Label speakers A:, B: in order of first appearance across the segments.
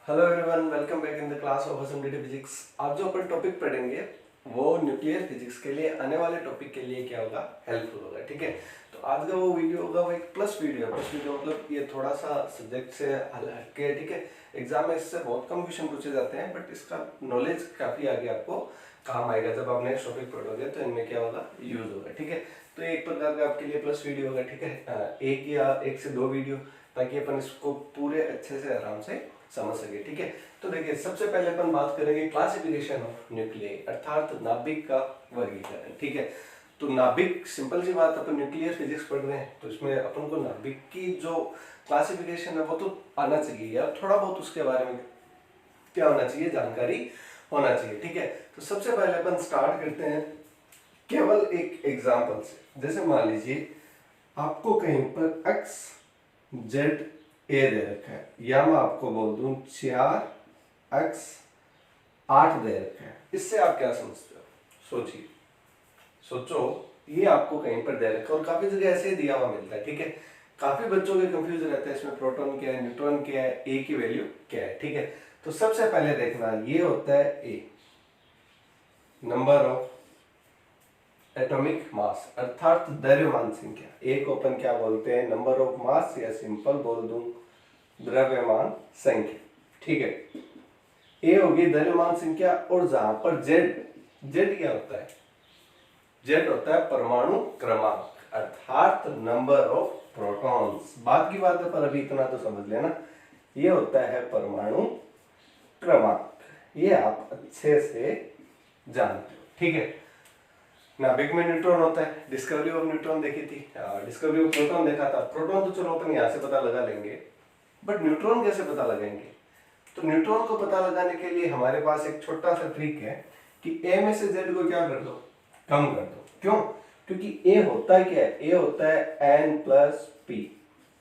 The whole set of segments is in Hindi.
A: Hello everyone, welcome back in the class of assembly physics. आज जो अपन टॉपिक पढ़ेंगे वो न्यूक्लियर फिजिक्स के लिए आने वाले टॉपिक के लिए क्या होगा, हेल्पफुल होगा। ठीक है, तो आज का वो वीडियो होगा वो एक प्लस वीडियो मतलब ये थोड़ा सा सब्जेक्ट से हट के। ठीक है, एग्जाम में इससे बहुत कम क्वेश्चन पूछे जाते हैं, बट इसका नॉलेज काफी आगे आपको काम आएगा। जब आप नेक्स्ट टॉपिक पढ़ोगे तो इनमें क्या होगा, यूज होगा। ठीक है, तो एक प्रकार का आपके लिए प्लस वीडियो होगा। ठीक है, एक या एक से दो वीडियो, ताकि अपन इसको पूरे अच्छे से आराम से समझ सके। ठीक है, तो देखिए सबसे पहले अपन बात करेंगे क्लासिफिकेशन ऑफ न्यूक्लियर, अर्थात नाभिक का वर्गीकरण। ठीक है, तो नाभिक, सिंपल सी बात, अपन न्यूक्लियर फिजिक्स पढ़ रहे हैं तो इसमें अपन को नाभिक की जो क्लासिफिकेशन है वो तो आना चाहिए, या थोड़ा बहुत उसके बारे में क्या होना चाहिए, जानकारी होना चाहिए। ठीक है, तो सबसे पहले अपन स्टार्ट करते हैं केवल एक एग्जाम्पल से। जैसे मान लीजिए आपको कहीं पर एक्स जेड ए दे रखा है, या मैं आपको बोल दूं 4x8 दे रखा है। इससे आप क्या समझते हो, सोचिए, सोचो। ये आपको कहीं पर दे रखा है और काफी जगह ऐसे ही दिया हुआ मिलता है। ठीक है, काफी बच्चों के कंफ्यूज रहता है इसमें प्रोटॉन क्या है, न्यूट्रॉन क्या है, ए की वैल्यू क्या है। ठीक है, तो सबसे पहले देखना ये होता है ए, नंबर ऑफ एटॉमिक मास, अर्थात द्रव्यमान संख्या। ए को अपन क्या बोलते हैं, नंबर ऑफ मास, या सिंपल बोल दूं द्रव्यमान संख्या। ठीक है, ए होगी द्रव्यमान संख्या। और जहां पर जेड, जेड क्या होता है, जेड होता है परमाणु क्रमांक, अर्थात नंबर ऑफ प्रोटॉन्स। बात की बात है, पर अभी इतना तो समझ लेना, ये होता है परमाणु क्रमांक। ये आप अच्छे से जानते हो। ठीक है, नाभिक में न्यूट्रॉन होता है, डिस्कवरी ऑफ न्यूट्रॉन देखी थी, डिस्कवरी ऑफ प्रोटॉन देखा था। प्रोटॉन तो चलो अपन यहां से पता लगा लेंगे, बट न्यूट्रॉन कैसे पता लगाएंगे? तो न्यूट्रॉन को पता लगाने के लिए हमारे पास एक छोटा सा ट्रिक है कि ए में से जेड को क्या कर दो, कम कर दो। क्यों? क्योंकि ए होता है क्या है, ए होता है n plus P,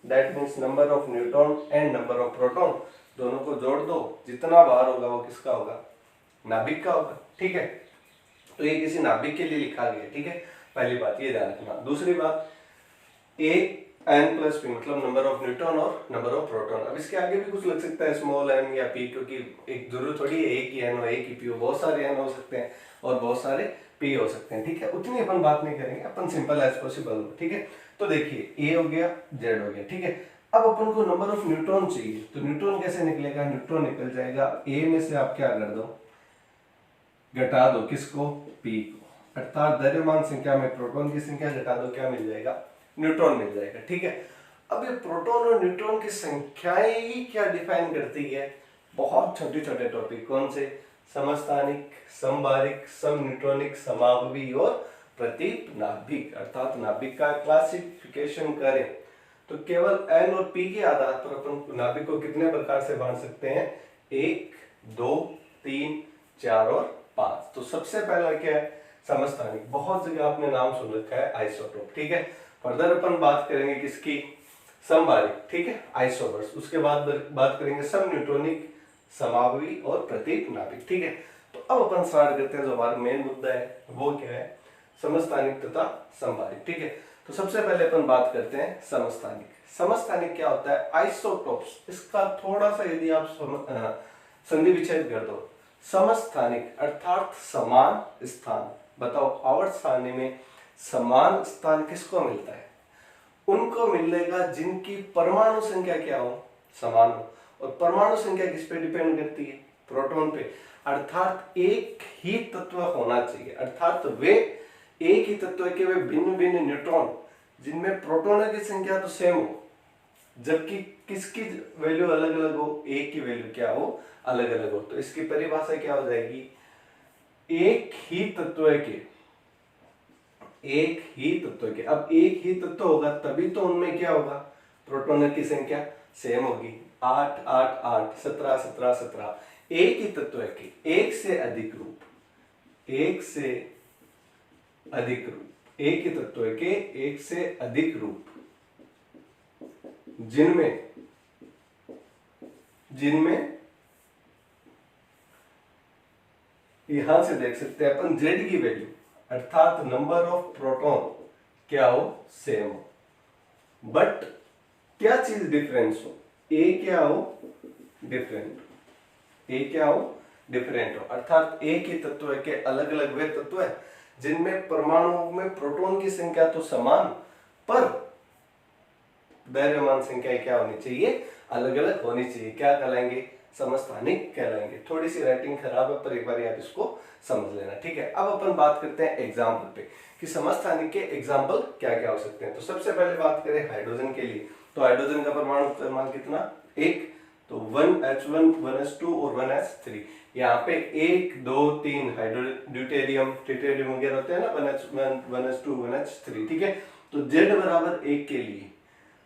A: that means number of neutron and number of proton, दोनों को जोड़ दो, जितना बाहर होगा वो किसका होगा, नाभिक का होगा। ठीक है, तो ये किसी नाभिक के लिए लिखा गया है। ठीक है, पहली बात ये ध्यान रखना। दूसरी बात, ए एन प्लस पी मतलब नंबर ऑफ न्यूट्रॉन और नंबर ऑफ प्रोटॉन। अब इसके आगे भी कुछ लग सकता है, स्मॉल एन या पी, क्योंकि एक जरूरत थोड़ी है एक ही एन हो एक ही पी हो, बहुत सारे एन हो सकते हैं और बहुत सारे पी हो सकते हैं। ठीक है, उतनी अपन बात नहीं करेंगे, अपन सिंपल एज पॉसिबल। ठीक है, तो देखिए ए हो गया, जेड हो गया। ठीक है, अब अपन को नंबर ऑफ न्यूट्रॉन चाहिए, तो न्यूट्रॉन कैसे निकलेगा, न्यूट्रॉन निकल जाएगा ए में से आप क्या कर दो, घटा दो किसको, पी को, अर्थात द्रव्यमान संख्या में प्रोटॉन की संख्या घटा दो, क्या मिल जाएगा, न्यूट्रॉन मिल जाएगा। ठीक है, अब ये प्रोटॉन और न्यूट्रॉन की संख्याएं ही क्या डिफाइन करती है, बहुत छोटे छोटे टॉपिक, कौन से, समस्थानिक, समबारिक, सम न्यूट्रॉनिक, समावयवी और प्रतीप नाभिक। अर्थात नाभिक का क्लासिफिकेशन करें तो केवल एन और पी के आधार पर अपन नाभिक को कितने प्रकार से बांट सकते हैं, 1 2 3 4 और 5। तो सबसे पहला क्या है, समस्थानिक, बहुत जगह आपने नाम सुन रखा है, आइसोटोप। ठीक है, फर्दर अपन बात करेंगे किसकी, समबारिक। ठीक है, आइसोबर्स। उसके बाद बात करेंगे सम न्यूट्रॉनिक, समावयवी और प्रतीक नाभिक। ठीक है, तो अब अपन स्टार्ट करते हैं, जो हमारा मेन मुद्दा है वो क्या है, समस्थानिक तथा समबारिक। ठीक है, तो सबसे पहले अपन बात करते हैं समस्थानिक। समस्थानिक क्या होता है, आइसोटोप्स। इसका थोड़ा सा यदि आप संधि विच्छेद कर दो, समस्थानिक अर्थात समान स्थान। बताओ आवर्त सारणी में समान स्थान किसको मिलता है, उनको मिलेगा जिनकी परमाणु संख्या क्या हो, समान हो। और परमाणु संख्या किस पे डिपेंड करती है, प्रोटॉन पे। अर्थात एक ही तत्व होना चाहिए, अर्थात वे एक ही तत्व के वे भिन्न भिन्न न्यूट्रॉन, जिनमें प्रोटॉनों की संख्या तो सेम हो, जबकि किसकी वैल्यू अलग अलग हो, एक की वैल्यू क्या हो, अलग अलग हो। तो इसकी परिभाषा क्या हो जाएगी, एक ही तत्व के, एक ही तत्व के। अब एक ही तत्व होगा तभी तो उनमें क्या होगा, प्रोटॉनों की संख्या सेम होगी, 8 8 8 17 17 17। एक ही तत्व के एक से अधिक रूप, एक से अधिक रूप, एक ही तत्व के एक से अधिक रूप, जिनमें जिनमें यहां से देख सकते हैं अपन जेड की वैल्यू, अर्थात नंबर ऑफ प्रोटॉन क्या हो, सेम हो, बट क्या चीज डिफरेंस हो, ए क्या हो, डिफरेंट। ए क्या हो, डिफरेंट हो, अर्थात एक ही तत्व के अलग अलग वे तत्व है जिनमें परमाणुओं में प्रोटॉन की संख्या तो समान पर द्रव्यमान संख्या क्या होनी चाहिए, अलग अलग होनी चाहिए। क्या कहलाएंगे, समस्थानिक कहलाएंगे। थोड़ी सी राइटिंग खराब है पर एक बार आप इसको समझ लेना, ठीक है। अब अपन बात करते हैं एग्जाम्पल पे कि समस्थानिक के एग्जाम्पल क्या क्या हो सकते हैं। तो सबसे पहले बात करें हाइड्रोजन के लिए, तो हाइड्रोजन का परमाणु क्रमांक कितना, एक, तो 1H1 1H2 और 1H3। यहाँ पे 1 2 3 ड्यूटेरियम ट्रिटियम वगैरह होते हैं ना, 1H1 1H2 1H3, ठीक है। तो Z बराबर 1 के लिए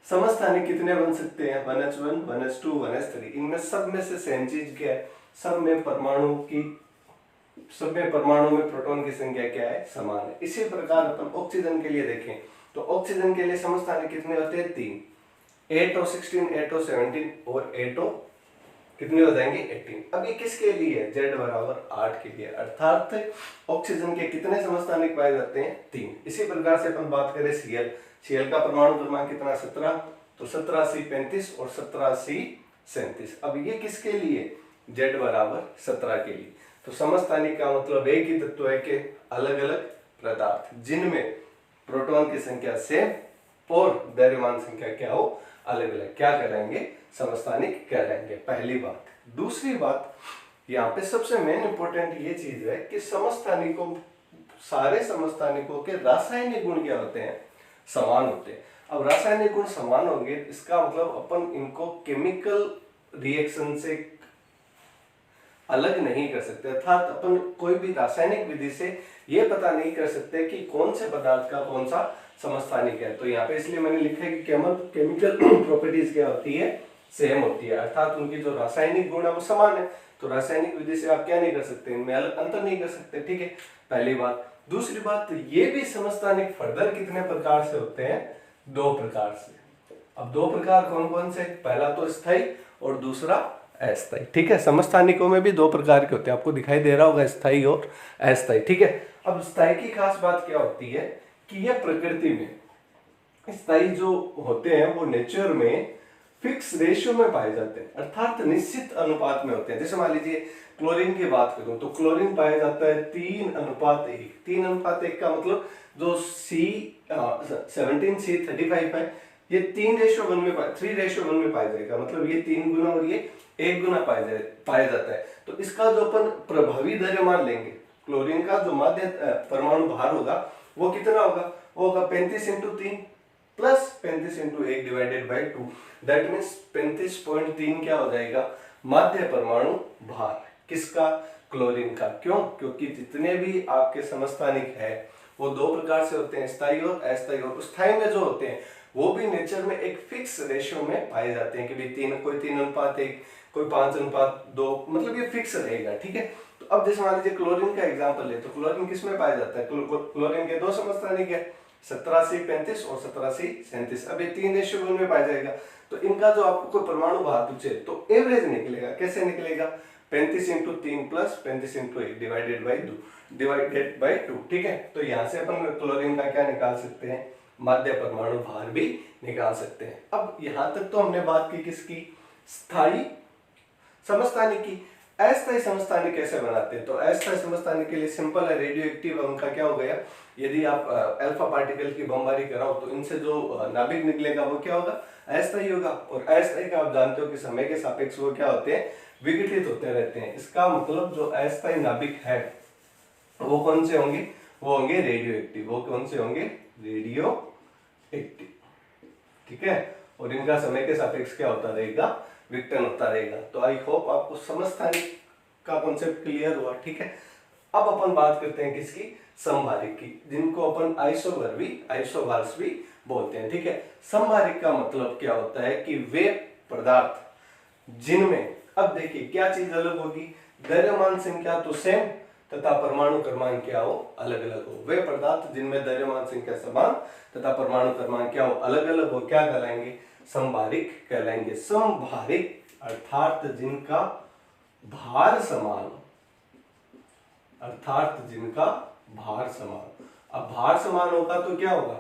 A: समस्थानिक कितने बन सकते हैं, 1H1 1H2 1H3। इनमें सब में से सेम चीज क्या है, सब में परमाणु में प्रोटॉन की संख्या क्या है, समान है। इसी प्रकार अपन ऑक्सीजन के लिए देखें तो ऑक्सीजन के लिए समस्थानिक कितने होते हैं, 3, 8O16 8O17 और 8O कितने हो जाएंगे, 18। अब ये किसके लिए है, Z बराबर 8 के लिए, अर्थात ऑक्सीजन के कितने समस्थानिक पाए जाते हैं, 3। इसी प्रकार से अपन बात करें Cl का परमाणु क्रमांक कितना, 17, तो 17C35 और 17C37। अब ये किसके लिए, Z बराबर 17 के लिए। तो समस्थानिक का मतलब एक ही तत्व है के अलग अलग पदार्थ जिनमें प्रोटॉन की संख्या सेम और द्रव्यमान संख्या क्या हो, अलग अलग, क्या कहलाएंगे, समस्थानिक कहलाएंगे, पहली बात। दूसरी बात, यहाँ पे सबसे मेन इंपॉर्टेंट ये चीज है कि समस्थानिकों, सारे समस्थानिकों के रासायनिक गुण क्या होते हैं, समान होते हैं। अब रासायनिक गुण समान होंगे इसका मतलब अपन इनको केमिकल रिएक्शन से अलग नहीं कर सकते, अर्थात अपन कोई भी रासायनिक विधि से ये पता नहीं कर सकते कि कौन से पदार्थ का कौन सा समस्थानिक है। तो यहाँ पे इसलिए मैंने लिखा है कि केमिकल प्रॉपर्टीज क्या होती है, सेम होती है, अर्थात उनकी जो रासायनिक गुण है वो समान है। तो रासायनिक विधि से आप क्या नहीं कर सकते, इनमें अलग अंतर नहीं कर सकते, ठीक है, पहली बात। दूसरी बात, ये भी समस्थानिक फर्दर कितने प्रकार से होते हैं, 2 प्रकार से। अब 2 प्रकार कौन कौन से, पहला तो स्थायी और दूसरा अस्थायी, ठीक है। समस्थानिकों में भी 2 प्रकार के होते हैं, आपको दिखाई दे रहा होगा, स्थायी और अस्थायी, ठीक है। अब स्थायी की खास बात क्या होती है कि यह प्रकृति में स्थायी जो होते हैं वो नेचर में फिक्स रेशियो में पाए जाते हैं, अर्थात निश्चित अनुपात में होते हैं। जैसे मान लीजिए क्लोरीन की बात करूं तो क्लोरीन पाया जाता है 3:1। 3:1 का मतलब जो C17C35 है ये 3:1 में 3:1 में पाया जाएगा, मतलब ये 3 गुना और ये 1 गुना पाया जाता है। तो इसका जो अपन प्रभावी द्रव्यमान लेंगे, क्लोरीन का जो माध्य परमाणु भार होगा वो कितना होगा, वो होगा 35 × 3 plus 35 × 1 divided by 2, that means 35.3 क्या हो जाएगा, माध्य परमाणु भार, किसका, क्लोरीन का। क्यों, क्योंकि जितने भी आपके समस्थानिक है वो 2 प्रकार से होते हैं, स्थायी और अस्थायी। और स्थायी में जो होते हैं वो भी नेचर में एक फिक्स रेशियो में पाए जाते हैं कि भाई 3, कोई 3:1, कोई 5:2, मतलब ये फिक्स रहेगा, ठीक है। तो अब जैसे मान लीजिए क्लोरीन का एग्जांपल ले तो क्लोरीन किस में पाया जाता है, क्लोरीन के 2 समस्थानिक है, 17C35 और 17C37। अब ये 3:1 में पाया जाएगा। तो इनका जो आपको कोई परमाणु भार पूछे तो एवरेज निकलेगा, कैसे निकलेगा, 35 × 3 प्लस 35 × 1 डिवाइडेड बाई 2, ठीक है। तो यहाँ से अपन क्लोरीन का क्या निकाल सकते हैं, माध्य परमाणु भार भी निकाल सकते हैं। अब यहाँ तक तो हमने बात की किसकी, स्थायी समस्थानिक की। अस्थायी समस्थानिक कैसे बनाते हैं, तो अस्थायी समस्थानिक के लिए सिंपल है, रेडियो एक्टिव उनका क्या हो गया, यदि आप अल्फा पार्टिकल की बमबारी कराओ तो इनसे जो नाभिक निकलेगा वो क्या होगा, अस्थायी होगा। और अस्थायी का आप जानते हो कि समय के सापेक्ष वो क्या होते हैं, विघटित होते रहते हैं। इसका मतलब जो अस्थायी नाभिक है वो कौन से होंगे, वो होंगे रेडियो एक्टिव। वो कौन से होंगे, रेडियो एक्टिव, ठीक है। और इनका समय के सापेक्ष क्या होता रहेगा, विघटन होता रहेगा। तो आई होप आपको समस्थानिक का कॉन्सेप्ट क्लियर हुआ, ठीक है। अब अपन बात करते हैं किसकी, समभारिक की, जिनको अपन आइसोबार्स भी बोलते हैं, ठीक है। समभारिक का मतलब क्या होता है कि वे पदार्थ जिनमें, अब देखिए क्या चीज अलग होगी, द्रव्यमान संख्या तो सेम तथा परमाणु क्रमांक क्या हो, अलग अलग हो। वे पदार्थ जिनमें द्रव्यमान संख्या समान तथा परमाणु क्रमांक क्या हो, अलग अलग हो, क्या कहलाएंगे, समभारिक कहलाएंगे। समभारिक अर्थात जिनका भार समान, अब भार समान होगा तो क्या होगा,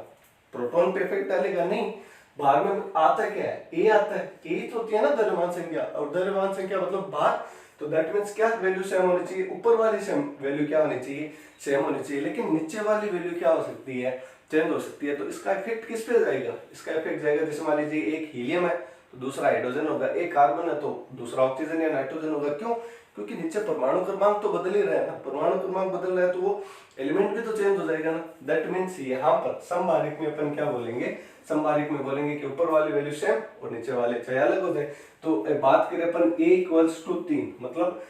A: प्रोटॉन पे इफेक्ट डालेगा, नहीं, भार में आता क्या है, ए आता है, ए तो होती है ना द्रव्यमान संख्या, और द्रव्यमान संख्या मतलब भार, तो दैट मीन्स क्या वैल्यू सेम होनी चाहिए, ऊपर वाली सेम वैल्यू क्या होनी चाहिए, सेम होनी चाहिए, लेकिन नीचे वाली वैल्यू क्या हो सकती है, चेंज हो सकती है। तो इसका इफेक्ट किस पे जाएगा, इसका इफेक्ट जाएगा, जैसे मान लीजिए एक हीलियम है तो दूसरा हाइड्रोजन होगा, एक कार्बन है तो दूसरा ऑक्सीजन या नाइट्रोजन होगा। क्यों? क्योंकि नीचे परमाणु क्रमांक तो बदल ही रहा है ना, परमाणु क्रमांक बदल रहा है तो वो एलिमेंट भी तो चेंज हो जाएगा ना। दैट मीन्स यहाँ पर समबारिक में अपन क्या बोलेंगे, समबारिक में बोलेंगे कि ऊपर वाली वैल्यू सेम और नीचे वाले चाहे अलग हो जाए। तो बात करें अपन a इक्वल्स टू 3, मतलब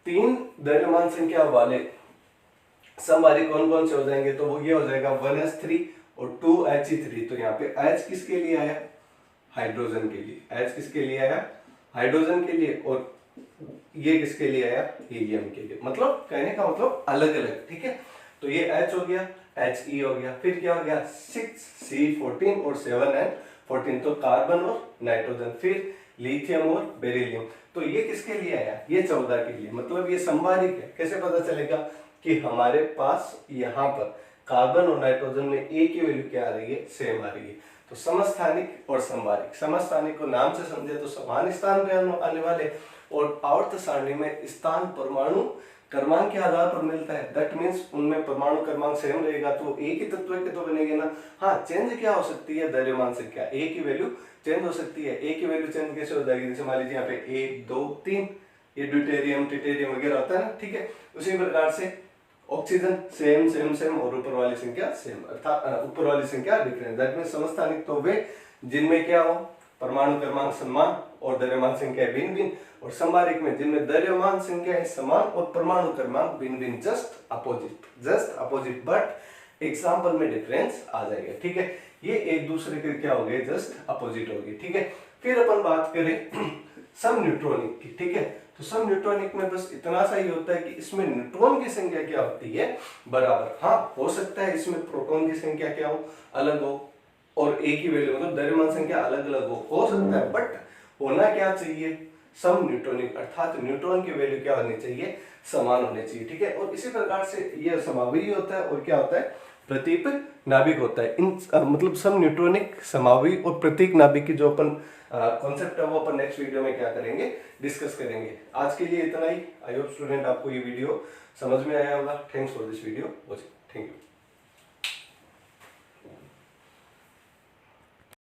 A: 3 द्रव्यमान संख्या वाले समबारिक कौन कौन से हो जाएंगे, तो वो ये हो जाएगा 1s3 और 2he3। तो यहाँ पे H किसके लिए आया, हाइड्रोजन के लिए, H किसके लिए आया, हाइड्रोजन के लिए, और ये किसके लिए आया, हीलियम के लिए। मतलब कहने का मतलब अलग अलग, ठीक है। तो ये H हो गया, He हो गया, फिर क्या हो गया 6C14 और 7n14, तो कार्बन और नाइट्रोजन, फिर लिथियम और बेरिलियम। तो ये किसके लिए आया, ये 14 के लिए। मतलब ये समबारिक है। कैसे पता चलेगा कि हमारे पास यहाँ पर कार्बन और नाइट्रोजन में एक ही वैल्यू क्या आ रही है, सेम आ रही है। तो समस्थानिक और समबारिक, समस्थानिक को नाम से समझे तो समान स्थान पे आने वाले, और आवर्त सारणी में स्थान परमाणु क्रमांक के आधार पर मिलता है। दैट मीन्स उनमें परमाणु क्रमांक सेम रहेगा तो एक ही तत्व के तो बनेंगे ना। हाँ, चेंज क्या हो सकती है, द्रव्यमान संख्या, एक ही वैल्यू चेंज हो सकती है। एक ही वैल्यू चेंज कैसे हो जाएगी, जैसे मान लीजिए यहाँ पे 1 2 3, ये ड्यूटेरियम ट्रिटेरियम वगैरह होता है ना, ठीक है। उसी प्रकार से ऑक्सीजन सेम सेम सेम और ऊपर वाली संख्या सेम, अर्थात ऊपर वाली संख्या डिफरेंट। दैट मीन्स समस्थानिक तो वे जिनमें क्या हो, परमाणु क्रमांक समान और द्रव्यमान संख्या भिन्न भिन्न, और समबारिक में जिनमें द्रव्यमान संख्या समान और परमाणु क्रमांक भिन्न भिन्न, जस्ट अपोजिट बट एग्जाम्पल में डिफरेंस आ जाएगा, ठीक है। ये एक दूसरे के क्या हो गए, जस्ट अपोजिट हो गए, ठीक है। फिर अपन बात करें सम न्यूट्रॉनिक की, ठीक है। तो सम न्यूट्रॉनिक में बस इतना सा ही होता है कि इसमें न्यूट्रॉन की संख्या क्या होती है, बराबर। हाँ, हो सकता है इसमें प्रोटॉन की संख्या क्या हो, अलग हो, और एक ही वैल्यू मतलब द्रव्यमान संख्या अलग अलग हो सकता है, बट होना क्या चाहिए, सम न्यूट्रॉनिक, अर्थात न्यूट्रॉन की वैल्यू क्या होनी चाहिए, समान होनी चाहिए, ठीक है। और इसी प्रकार से ये समावयी होता है, और क्या होता है, प्रतीक नाभिक होता है। इन मतलब सम न्यूट्रॉनिक, समावयी और प्रतीक नाभिक की जो अपन कॉन्सेप्ट है वो अपन नेक्स्ट वीडियो में क्या करेंगे, डिस्कस करेंगे। आज के लिए इतना ही। आई होप स्टूडेंट आपको ये वीडियो समझ में आया होगा। Thanks for this video watching, thank you.